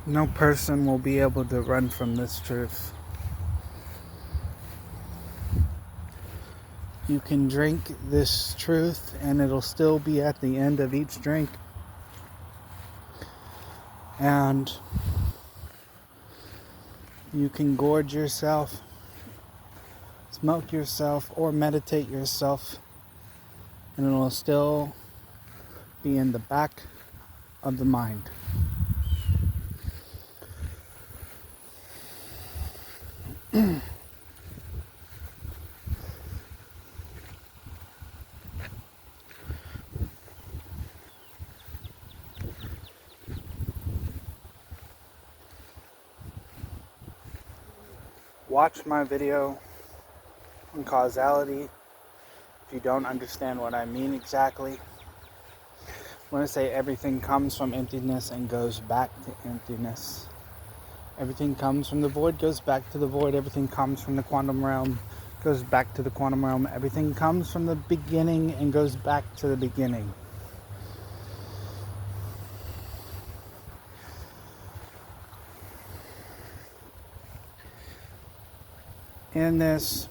No person will be able to run from this truth. You can drink this truth and it'll still be at the end of each drink. And you can gorge yourself, smoke yourself, or meditate yourself, and it'll still be in the back of the mind. Watch my video on causality if you don't understand what I mean exactly. When I say everything comes from emptiness and goes back to emptiness. Everything comes from the void, goes back to the void. Everything comes from the quantum realm, goes back to the quantum realm. Everything comes from the beginning and goes back to the beginning. In this,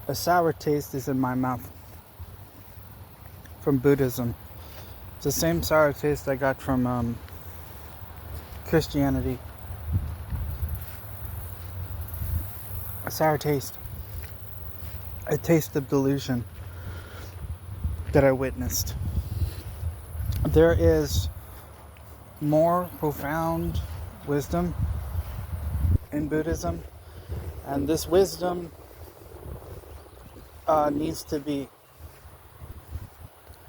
a sour taste is in my mouth from Buddhism. It's the same sour taste I got from Christianity. A sour taste. A taste of delusion that I witnessed. There is more profound wisdom in Buddhism, and this wisdom needs to be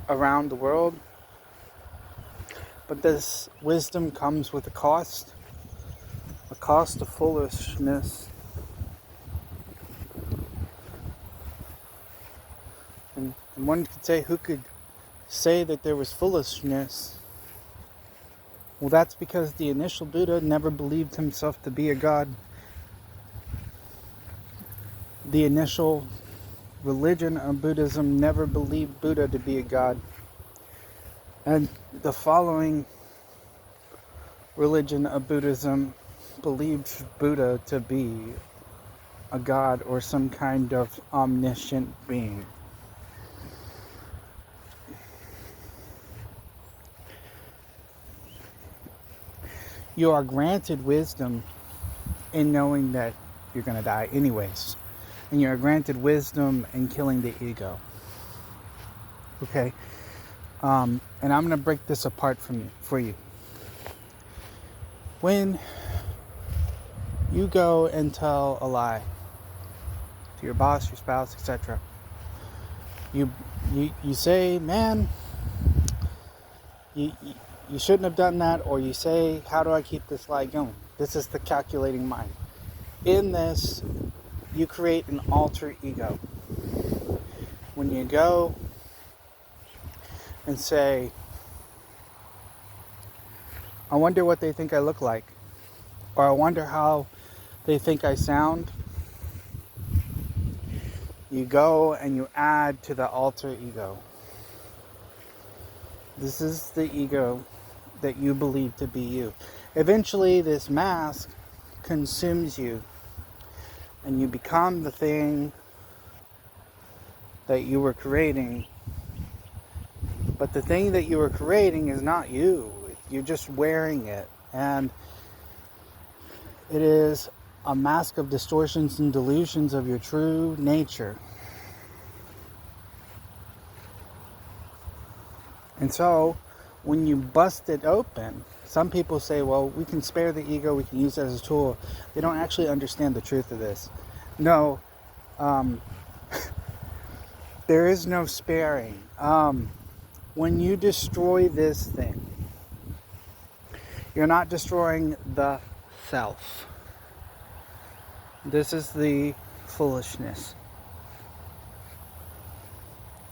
around the world, but this wisdom comes with a cost of foolishness. And one could say, who could say that there was foolishness? Well, that's because the initial Buddha never believed himself to be a god. The initial religion of Buddhism never believed Buddha to be a god. And the following religion of Buddhism believed Buddha to be a god or some kind of omniscient being. You are granted wisdom in knowing that you're going to die anyways. And you are granted wisdom in killing the ego. Okay? And I'm going to break this apart for you. When you go and tell a lie to your boss, your spouse, etc., you say, man, you shouldn't have done that, or you say, how do I keep this lie going? This is the calculating mind. In this, you create an alter ego. When you go and say, I wonder what they think I look like, or I wonder how they think I sound, you go and you add to the alter ego. This is the ego that you believe to be you. Eventually, this mask consumes you, and you become the thing that you were creating. But the thing that you were creating is not you. You're just wearing it. And it is a mask of distortions and delusions of your true nature. And so, when you bust it open, some people say, well, we can spare the ego, we can use it as a tool. They don't actually understand the truth of this. No, there is no sparing. When you destroy this thing, you're not destroying the self. This is the foolishness.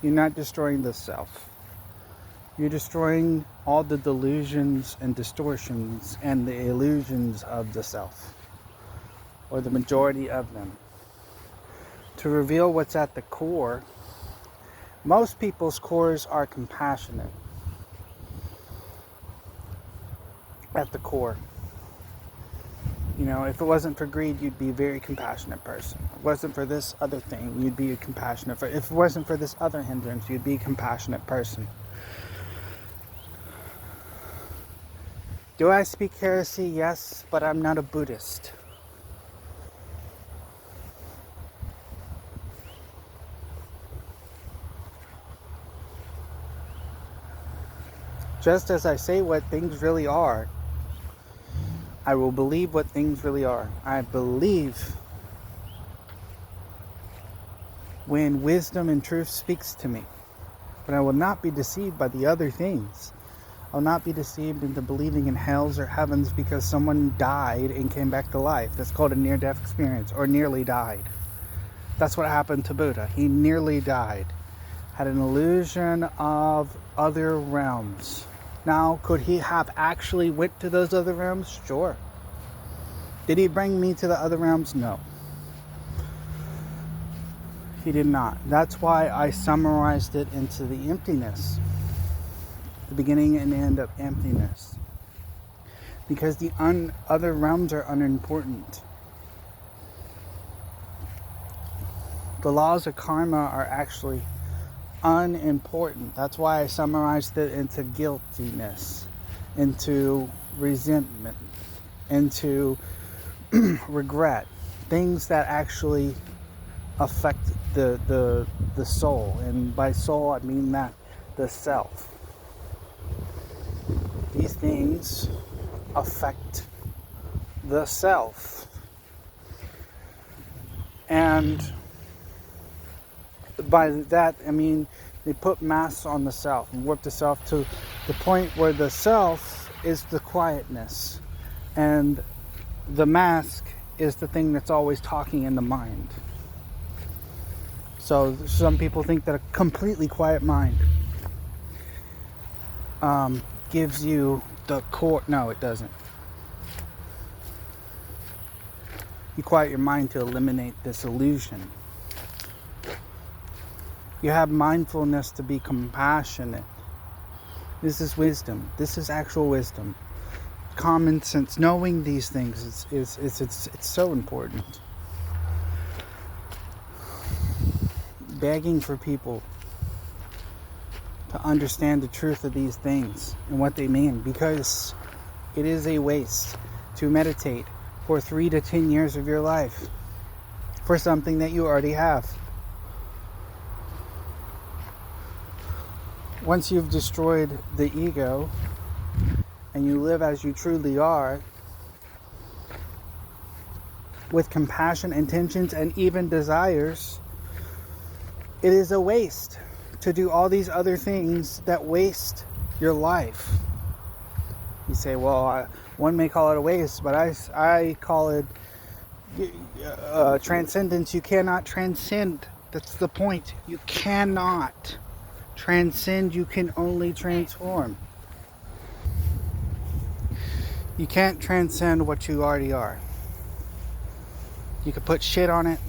You're not destroying the self. You're destroying all the delusions and distortions and the illusions of the self, or the majority of them. To reveal what's at the core, most people's cores are compassionate. at the core. You know, if it wasn't for greed, you'd be a very compassionate person. If it wasn't for this other thing, you'd be a compassionate. If it wasn't for this other hindrance, you'd be a compassionate person. Do I speak heresy? Yes, but I'm not a Buddhist. Just as I say what things really are, I will believe what things really are. I believe when wisdom and truth speaks to me. But I will not be deceived by the other things. I will not be deceived into believing in hells or heavens because someone died and came back to life. That's called a near-death experience, or nearly died. That's what happened to Buddha. He nearly died. Had an illusion of other realms. Now, could he have actually went to those other realms? Sure. Did he bring me to the other realms? No. He did not. That's why I summarized it into the emptiness. The beginning and end of emptiness. Because the other realms are unimportant. The laws of karma are actually unimportant. That's why I summarized it into guiltiness, into resentment, into regret. Things that actually affect the soul. And by soul, I mean that the self. These things affect the self. And by that, I mean they put masks on the self and warp the self to the point where the self is the quietness and the mask is the thing that's always talking in the mind. So some people think that a completely quiet mind gives you the core. No, it doesn't. You quiet your mind to eliminate this illusion. You have mindfulness to be compassionate. This is wisdom. This is actual wisdom. Common sense. Knowing these things it's so important. Begging for people to understand the truth of these things and what they mean, because it is a waste to meditate for 3 to 10 years of your life for something that you already have. Once you've destroyed the ego and you live as you truly are, with compassion, intentions, and even desires, it is a waste to do all these other things that waste your life. You say, well, one may call it a waste, but I call it transcendence. You cannot transcend. That's the point. You cannot transcend. You can only transform. You can't transcend what you already are. You can put shit on it.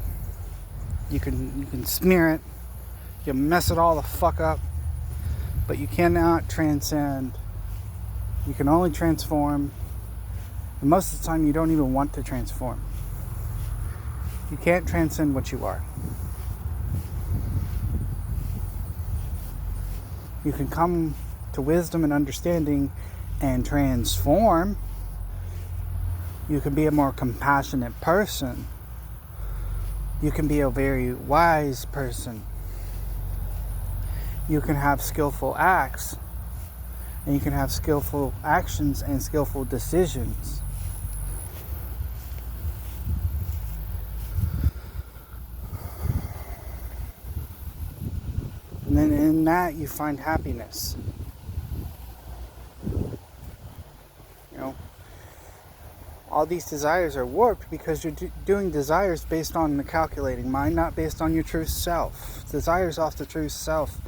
You can smear it. You can mess it all the fuck up. But you cannot transcend. You can only transform. And most of the time you don't even want to transform. You can't transcend what you are. You can come to wisdom and understanding and transform. You can be a more compassionate person. You can be a very wise person. You can have skillful acts. And you can have skillful actions and skillful decisions. And then in that you find happiness. You know, all these desires are warped because you're doing desires based on the calculating mind, not based on your true self. Desires off the true self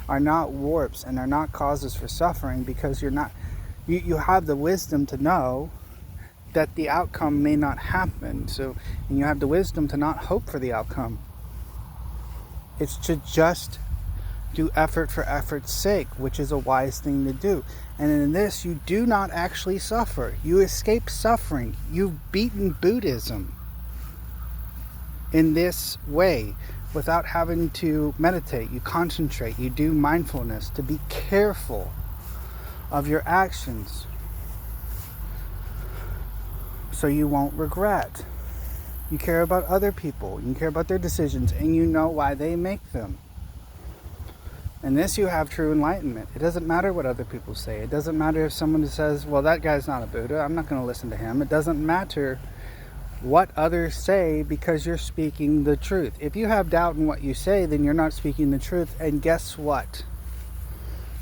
are not warps and are not causes for suffering, because you have the wisdom to know that the outcome may not happen. So, and you have the wisdom to not hope for the outcome. It's to just do effort for effort's sake, which is a wise thing to do. And in this, you do not actually suffer. You escape suffering. You've beaten Buddhism in this way without having to meditate. You concentrate. You do mindfulness to be careful of your actions so you won't regret. You care about other people. You care about their decisions, and you know why they make them. In this, you have true enlightenment. It doesn't matter what other people say. It doesn't matter if someone says, well, that guy's not a Buddha, I'm not going to listen to him. It doesn't matter what others say, because you're speaking the truth. If you have doubt in what you say, then you're not speaking the truth. And guess what?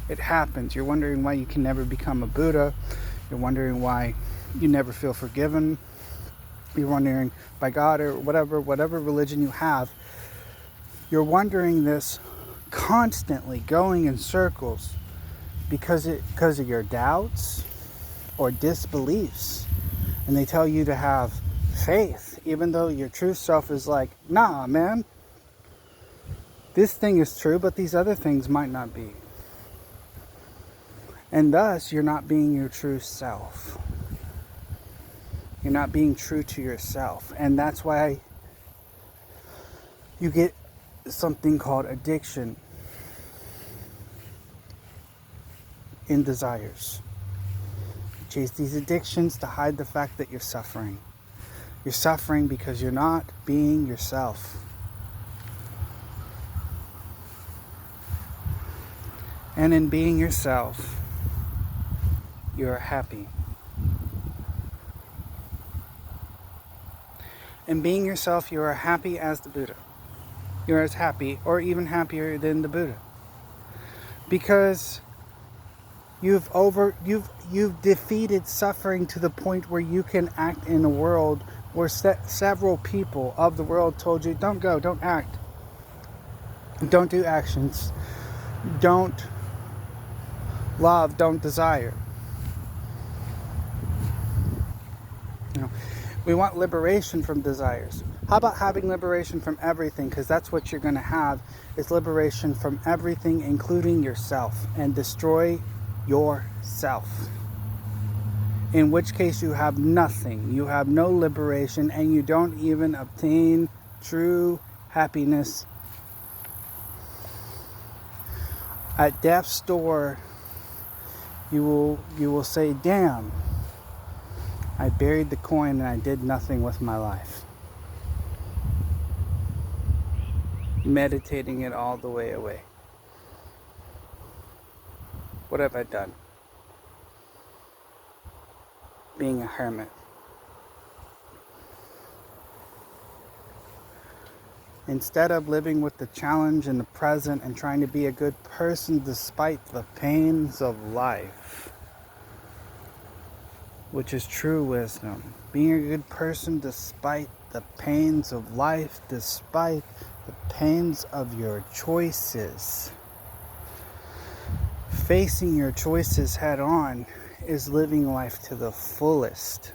It happens. You're wondering why you can never become a Buddha. You're wondering why you never feel forgiven. You're wondering by God or whatever religion you have. You're wondering this constantly, going in circles because of your doubts or disbeliefs. And they tell you to have faith, even though your true self is like, nah, man, this thing is true, but these other things might not be. And thus, you're not being your true self. You're not being true to yourself. And that's why you get something called addiction in desires. You chase these addictions to hide the fact that you're suffering. You're suffering because you're not being yourself. And in being yourself, you're happy. In being yourself, you are happy as the Buddha. You're as happy, or even happier than the Buddha. Because you've defeated suffering to the point where you can act in a world where several people of the world told you, don't go, don't act. Don't do actions. Don't love, don't desire. You know, we want liberation from desires. How about having liberation from everything? Because that's what you're going to have, is liberation from everything, including yourself, and destroy yourself. In which case you have nothing. You have no liberation, and you don't even obtain true happiness. At death's door, you will say, damn, I buried the coin and I did nothing with my life. Meditating it all the way away. What have I done? Being a hermit. Instead of living with the challenge in the present and trying to be a good person despite the pains of life, which is true wisdom. Being a good person despite the pains of life, despite the pains of your choices. Facing your choices head on is living life to the fullest.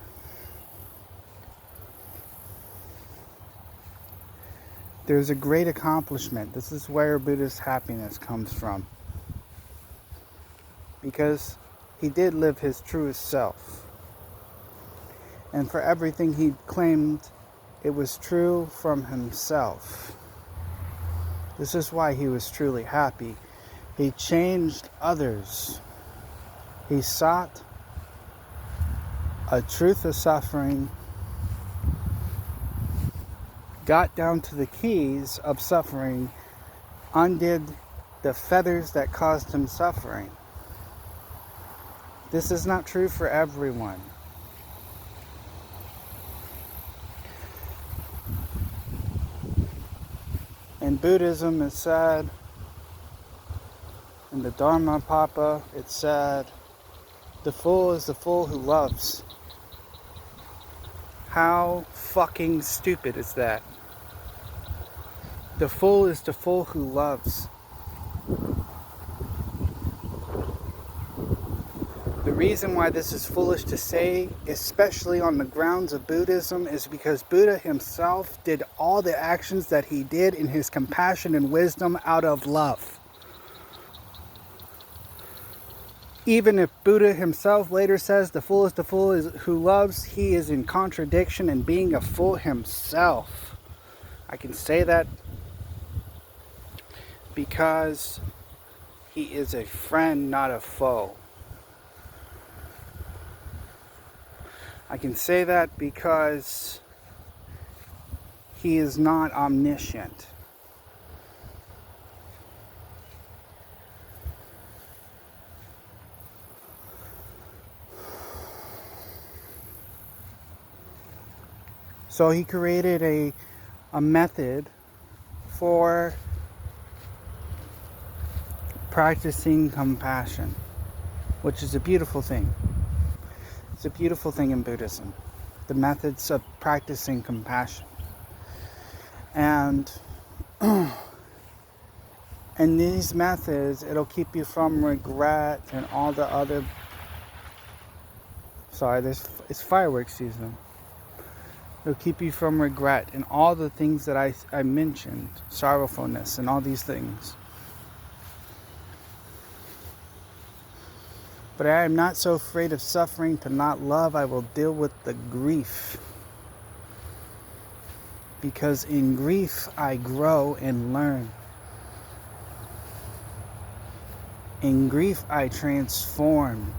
There's a great accomplishment. This is where Buddhist happiness comes from. Because he did live his truest self. And for everything he claimed, it was true from himself. This is why he was truly happy. He changed others. He sought a truth of suffering, got down to the keys of suffering, undid the feathers that caused him suffering. This is not true for everyone. In Buddhism, it's said, in the Dharmapapa, it's said, the fool is the fool who loves. How fucking stupid is that? The fool is the fool who loves. The reason why this is foolish to say, especially on the grounds of Buddhism, is because Buddha himself did all the actions that he did in his compassion and wisdom out of love. Even if Buddha himself later says the fool is the fool is who loves, he is in contradiction and being a fool himself. I can say that because he is a friend, not a foe. I can say that because he is not omniscient. So he created a method for practicing compassion, which is a beautiful thing. It's a beautiful thing in Buddhism, the methods of practicing compassion. And in these methods, it'll keep you from regret and all the other... Sorry, it's fireworks season. It'll keep you from regret and all the things that I mentioned, sorrowfulness and all these things. But I am not so afraid of suffering to not love. I will deal with the grief. Because in grief, I grow and learn. In grief, I transform.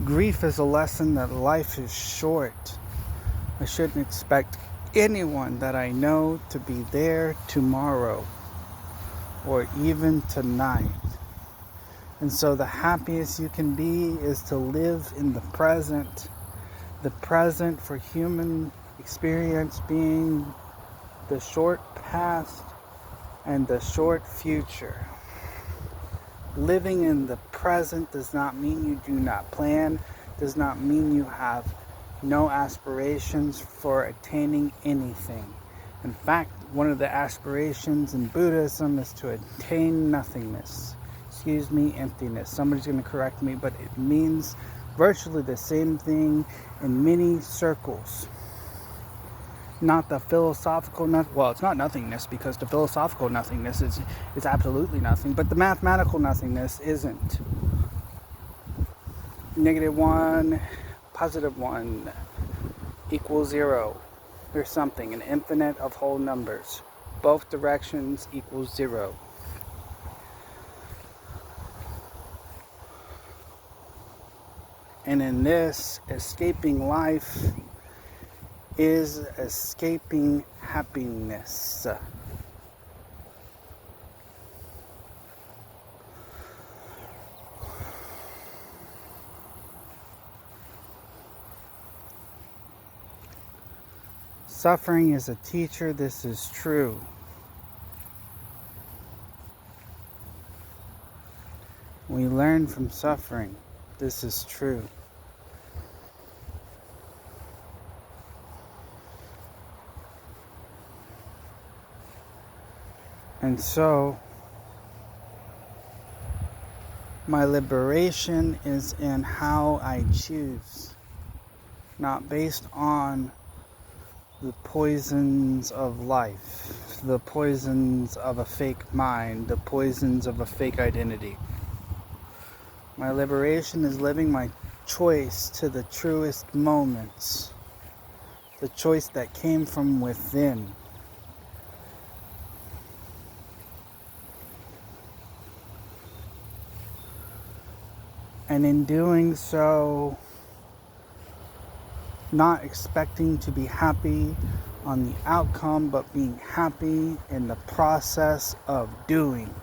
Grief is a lesson that life is short. I shouldn't expect anyone that I know to be there tomorrow or even tonight. And so the happiest you can be is to live in the present. The present for human experience being the short past and the short future. Living in the present does not mean you do not plan, does not mean you have no aspirations for attaining anything. In fact, one of the aspirations in Buddhism is to attain nothingness. Excuse me, emptiness. Somebody's going to correct me, but it means virtually the same thing in many circles. Not the philosophical, well, it's not nothingness, because the philosophical nothingness is absolutely nothing, but the mathematical nothingness isn't. -1, +1 equals 0. There's something, an infinite of whole numbers. Both directions equals 0. And in this, escaping life is escaping happiness. Suffering is a teacher, this is true. We learn from suffering, this is true. And so, my liberation is in how I choose, not based on the poisons of life, the poisons of a fake mind, the poisons of a fake identity. My liberation is living my choice to the truest moments, the choice that came from within. And in doing so, not expecting to be happy on the outcome, but being happy in the process of doing.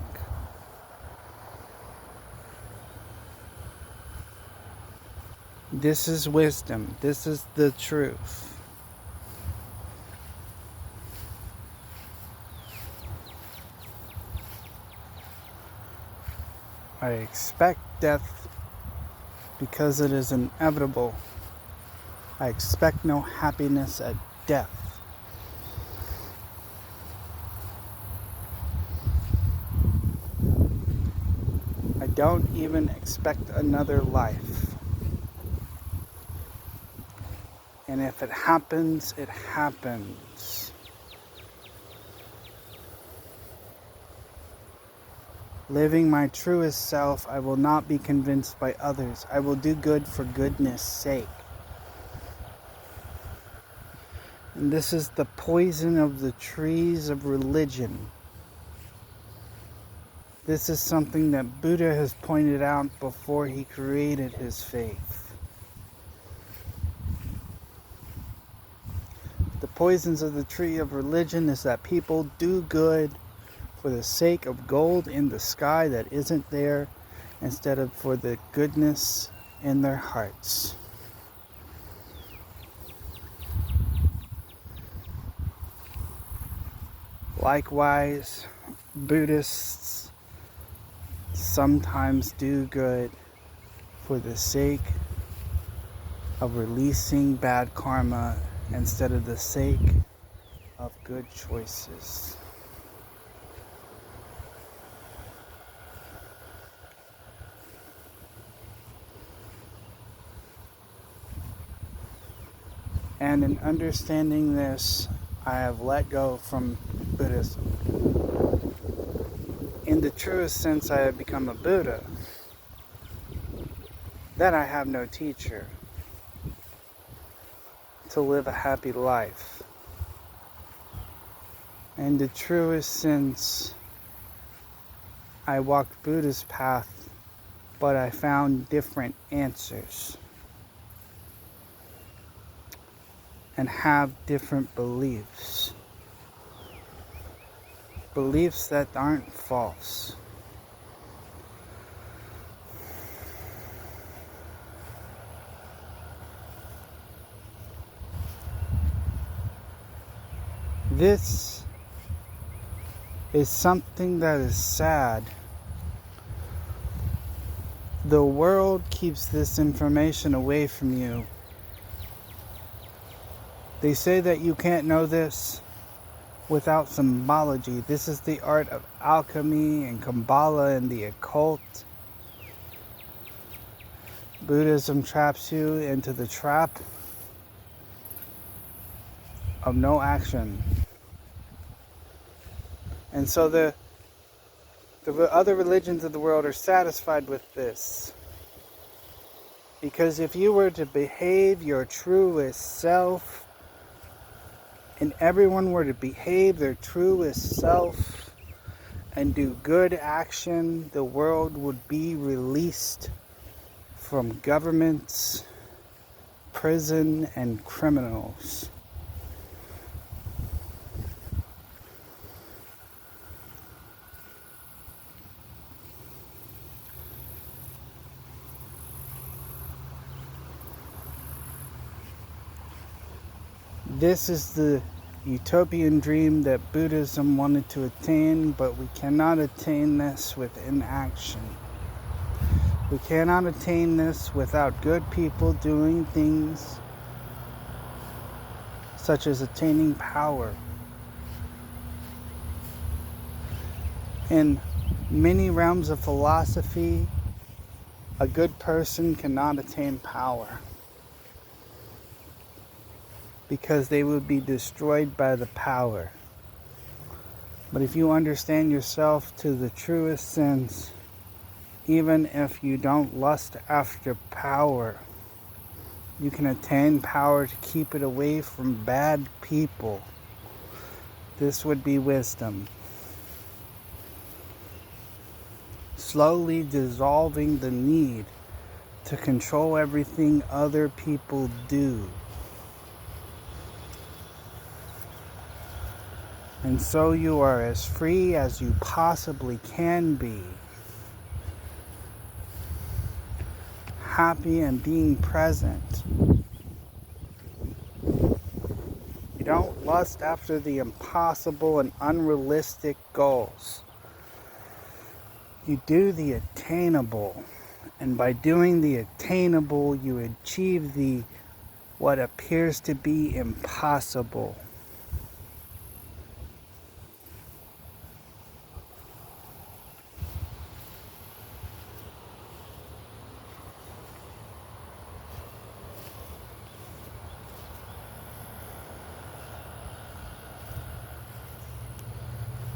This is wisdom. This is the truth. I expect death because it is inevitable. I expect no happiness at death. I don't even expect another life. And if it happens, it happens. Living my truest self, I will not be convinced by others. I will do good for goodness sake. And this is the poison of the trees of religion. This is something that Buddha has pointed out before he created his faith. The poisons of the tree of religion is that people do good for the sake of gold in the sky that isn't there, instead of for the goodness in their hearts. Likewise, Buddhists sometimes do good for the sake of releasing bad karma instead of the sake of good choices. And in understanding this, I have let go from Buddhism. In the truest sense, I have become a Buddha. That I have no teacher to live a happy life. In the truest sense, I walked Buddha's path, but I found different answers. And have different beliefs. Beliefs that aren't false. This is something that is sad. The world keeps this information away from you. They say that you can't know this without symbology. This is the art of alchemy and Kabbalah and the occult. Buddhism traps you into the trap of no action. And so the other religions of the world are satisfied with this. Because if you were to behave your truest self, and everyone were to behave their truest self and do good action, the world would be released from governments, prison, and criminals. This is the utopian dream that Buddhism wanted to attain, but we cannot attain this with inaction. We cannot attain this without good people doing things such as attaining power. In many realms of philosophy, a good person cannot attain power, because they would be destroyed by the power. But if you understand yourself to the truest sense, even if you don't lust after power, you can attain power to keep it away from bad people. This would be wisdom. Slowly dissolving the need to control everything other people do. And so you are as free as you possibly can be. Happy and being present. You don't lust after the impossible and unrealistic goals. You do the attainable. And by doing the attainable, you achieve the what appears to be impossible.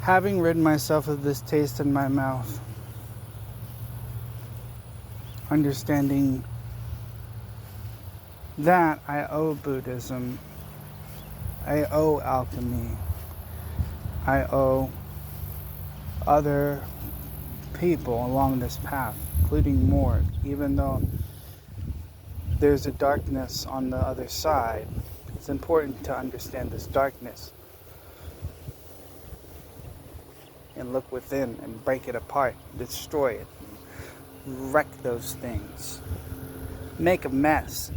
Having rid myself of this taste in my mouth, Understanding that I owe Buddhism, I owe alchemy, I owe other people along this path, including Morg, even though there's a darkness on the other side. It's important to understand this darkness and look within and break it apart, destroy it, wreck those things, make a mess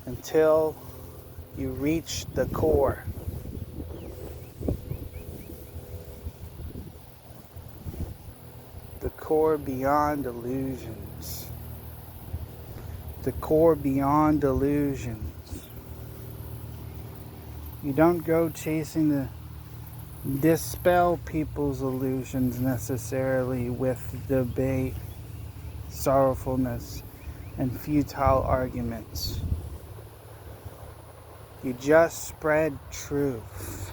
until you reach the core. The core beyond illusions. The core beyond illusions. You don't go chasing to dispel people's illusions necessarily with debate, sorrowfulness, and futile arguments. You just spread truth.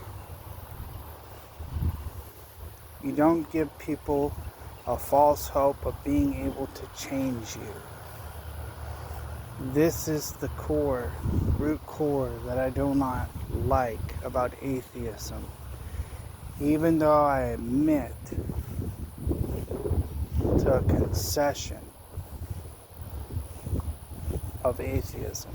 You don't give people a false hope of being able to change you. This is the core, root core that I do not like about atheism. Even though I admit to a concession of atheism.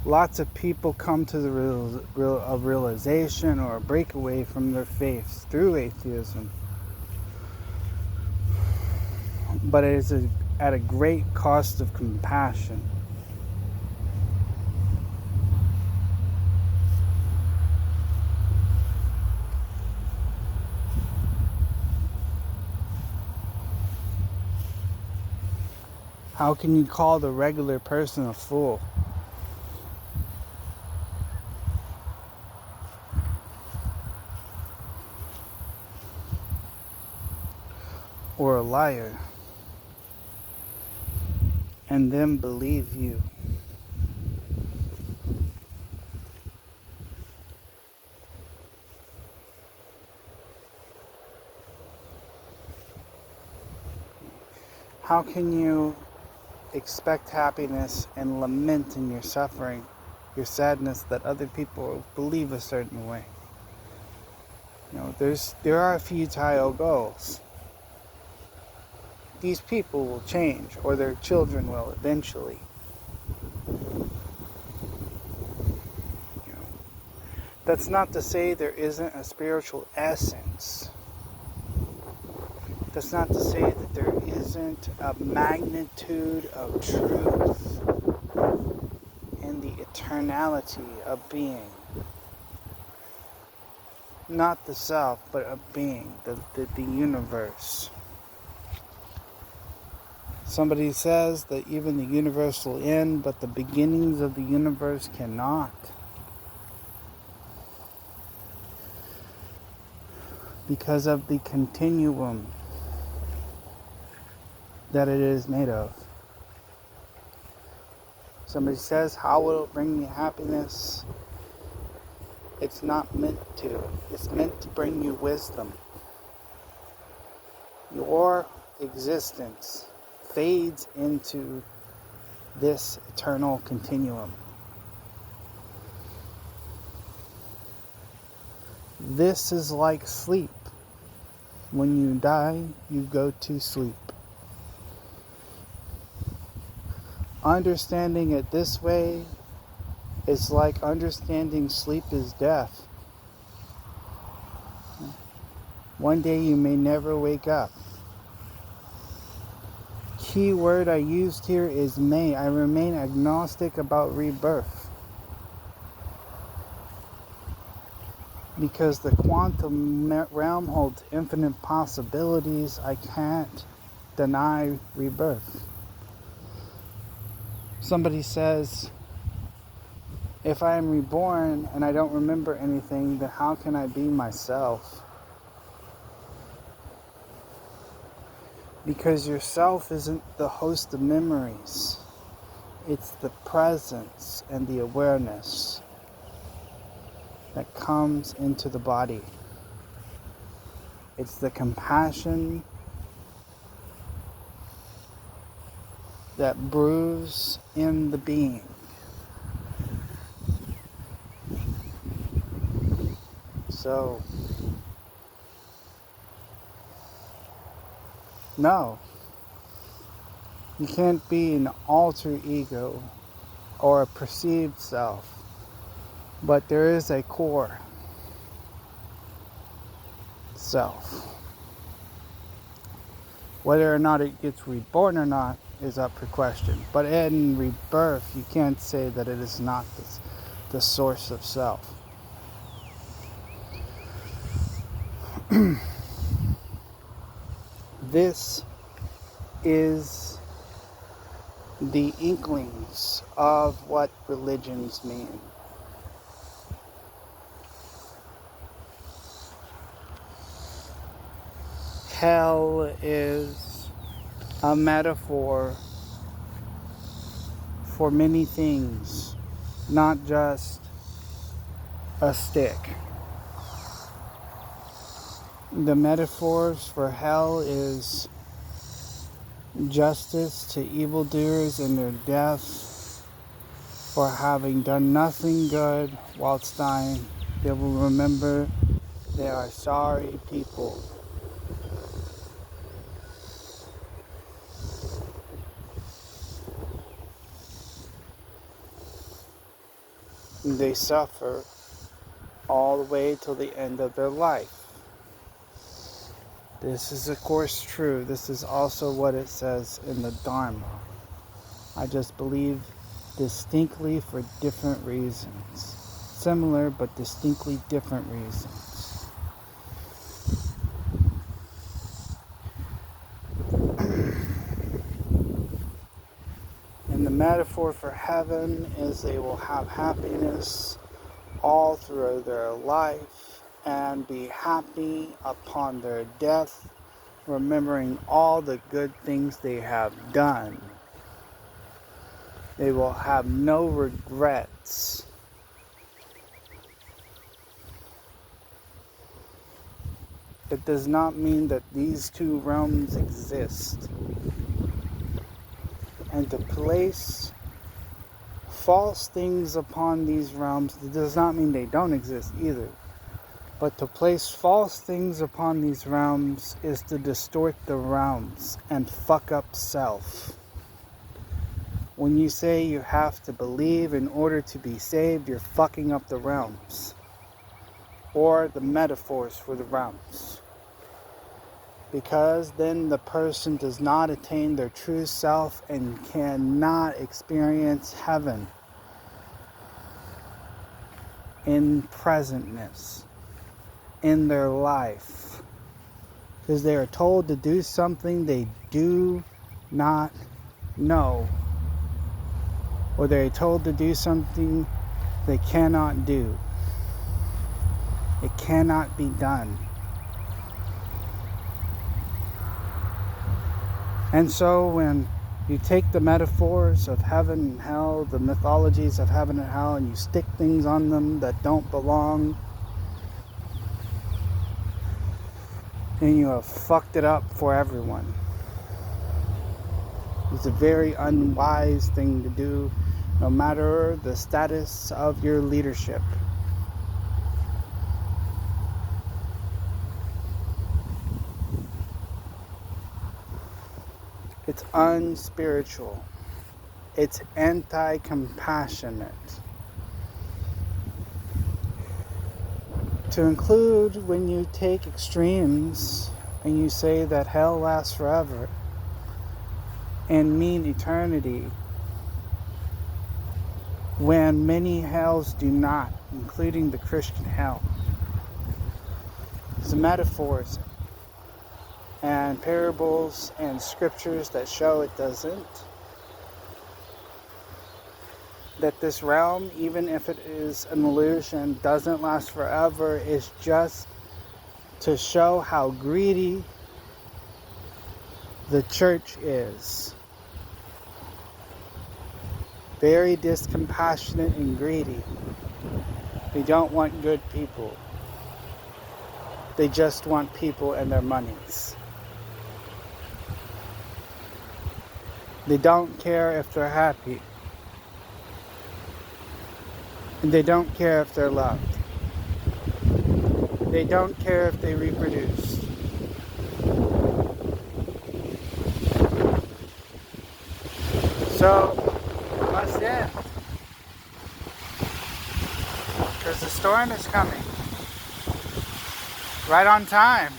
Lots of people come to the realization or a breakaway from their faiths through atheism. But it is at a great cost of compassion. How can you call the regular person a fool? Or a liar, and then believe you? How can you expect happiness and lament in your suffering, your sadness, that other people believe a certain way? You know, there are futile goals. These people will change, or their children will eventually. You know, that's not to say there isn't a spiritual essence. That's not to say that there isn't a magnitude of truth in the eternality of being. Not the self, but of being, the universe. Somebody says that even the universe will end, but the beginnings of the universe cannot. Because of the continuum that it is made of. Somebody says, how will it bring me happiness? It's not meant to. It's meant to bring you wisdom. Your existence fades into this eternal continuum. This is like sleep. When you die, you go to sleep. Understanding it this way is like understanding sleep is death. One day you may never wake up. Key word I used here is may. I remain agnostic about rebirth. Because the quantum realm holds infinite possibilities, I can't deny rebirth. Somebody says, if I am reborn and I don't remember anything, then how can I be myself? Because yourself isn't the host of memories. It's the presence and the awareness. that comes into the body. It's the compassion that brews in the being. So, no, you can't be an alter ego or a perceived self, but there is a core self. Whether or not it gets reborn or not is up for question. But in rebirth, you can't say that it is not the source of self. This is the inklings of what religions mean. Hell is a metaphor for many things, not just a stick. The metaphors for hell is justice to evildoers and their death for having done nothing good whilst dying. They will remember they are sorry people. They suffer all the way till the end of their life. This is of course true. This is also what it says in the Dharma. I just believe distinctly for different reasons. Similar but distinctly different reasons. And the metaphor for heaven is they will have happiness all through their life and be happy upon their death, remembering all the good things they have done. They will have no regrets. It does not mean that these two realms exist. And to place false things upon these realms does not mean they don't exist either. But to place false things upon these realms is to distort the realms and fuck up self. When you say you have to believe in order to be saved, you're fucking up the realms. Or the metaphors for the realms. Because then the person does not attain their true self and cannot experience heaven in presentness in their life, because they are told to do something they do not know, or they are told to do something they cannot do. It cannot be done. And so when you take the metaphors of heaven and hell, the mythologies of heaven and hell, and you stick things on them that don't belong, and you have fucked it up for everyone. It's a very unwise thing to do, no matter the status of your leadership. It's unspiritual. It's anti-compassionate. To include when you take extremes and you say that hell lasts forever and mean eternity, when many hells do not, including the Christian hell. It's metaphors and parables and scriptures that show it doesn't. That this realm, even if it is an illusion, doesn't last forever, is just to show how greedy the church is. Very discompassionate and greedy. They don't want good people. They just want people and their monies. They don't care if they're happy. And they don't care if they're loved. They don't care if they reproduce. So, it must end. Because the storm is coming. Right on time.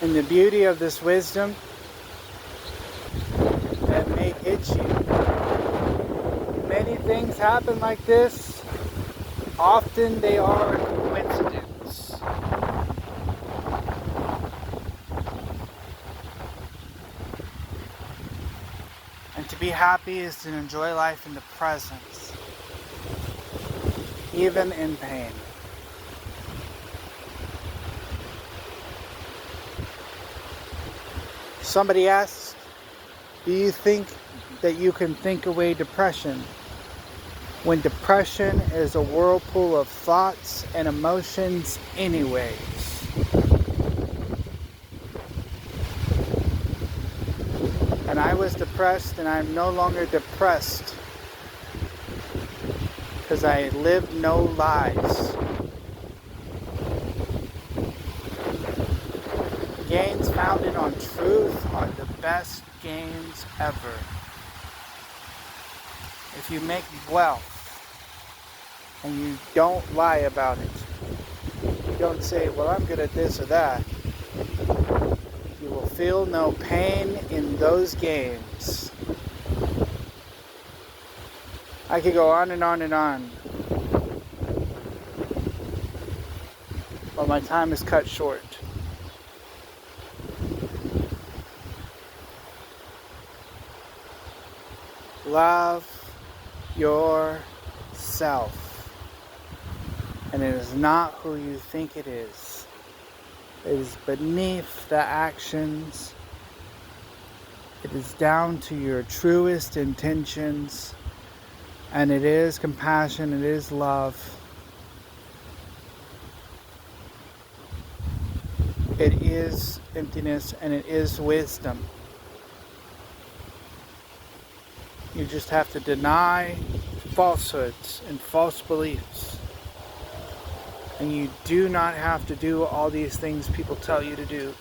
And the beauty of this wisdom that may hit you. Many things happen like this. Often they are a coincidence. And to be happy is to enjoy life in the present, even in pain. Somebody asks, do you think that you can think away depression? When depression is a whirlpool of thoughts and emotions anyways. And I was depressed, and I'm no longer depressed because I lived no lies. Gains founded on truth are the best gains ever. If you make wealth and you don't lie about it, you don't say, well, I'm good at this or that, you will feel no pain in those gains. I could go on and on and on, but my time is cut short. Love yourself. And it is not who you think it is. It is beneath the actions. It is down to your truest intentions. And it is compassion, it is love. It is emptiness, and it is wisdom. You just have to deny falsehoods and false beliefs. And you do not have to do all these things people tell you to do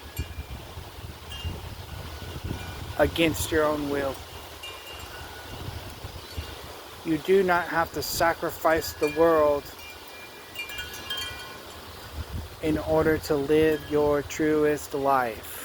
against your own will. You do not have to sacrifice the world in order to live your truest life.